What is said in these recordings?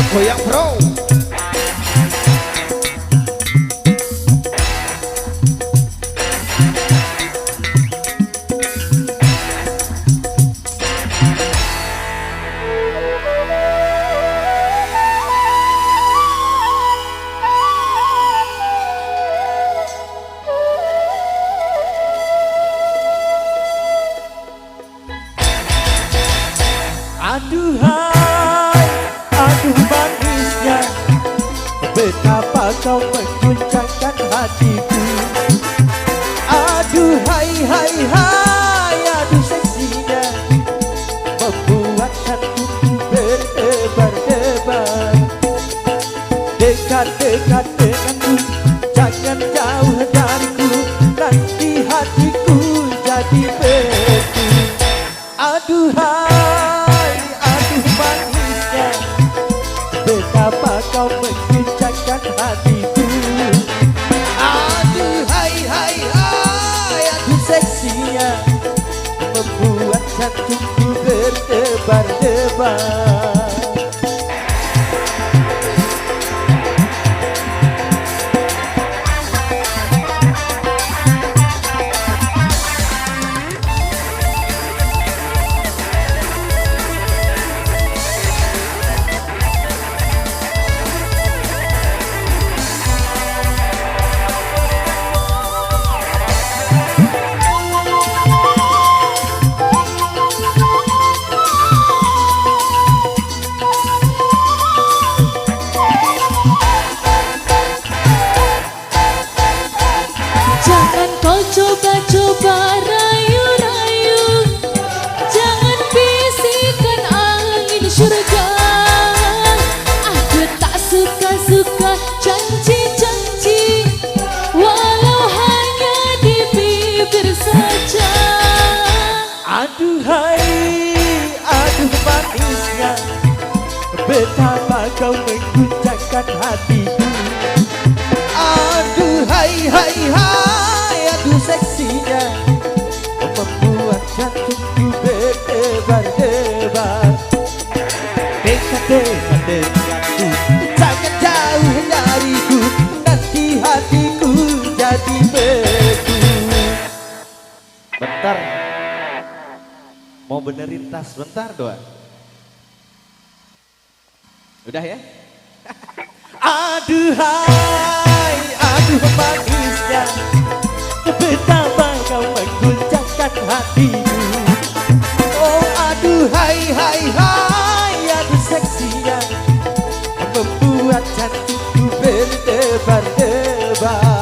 Goyang bro. Aduhai, aduh manisnya, betapa kau mengguncangkan hatiku. Aduhai, hai, hai, aduh seksinya, membuat hatiku berdebar-debar. Dekat-dekat denganku, jangan jauh dariku, nanti hatiku jadi beku. Aduhai, betapa kau mengguncangkan hatiku. Aduhai, hai, hai, aduh seksinya, membuat jantungku berdebar-debar. Coba-coba rayu-rayu, jangan bisikan angin surga. Aku tak suka-suka janji-janji, walau hanya di bibir saja. Aduhai, aduh manisnya, betapa kau mengguncangkan hatiku. Aduhai, hai, hai, aduh seksinya, membuat jantungku berdebar-debar. Dekat-dekat denganku, jangan jauh dariku, nanti hatiku jadi beku. Bentar, mau benerin tas bentar doang. Udah ya? Aduhai, aduh manisnya, betapa kau mengguncangkan hatiku. Oh aduhai, hai, hai, aduh seksinya, membuat jantungku berdebar-debar.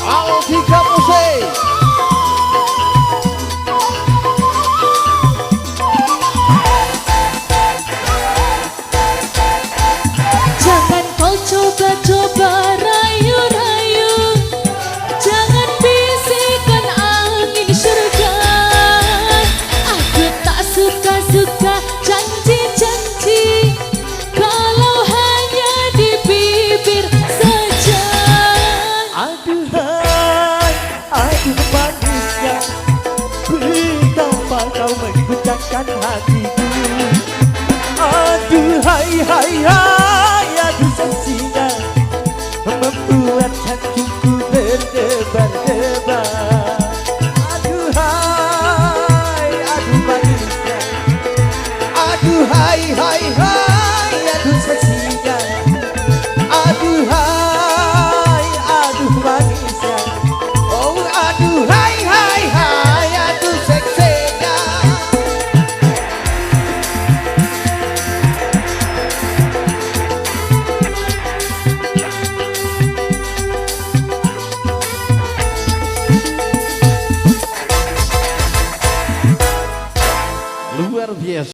Altika Musik. Jangan kau coba-coba rayu-rayu, jangan bisikan angin surga. Aku tak suka-suka janji-janji, kalau hanya di bibir saja. Aduhai, aduh manisnya, betapa kau mengguncangkan hatiku. Aduhai, hai, hai, aduh seksinya, membuat jantungku berdebar-debar.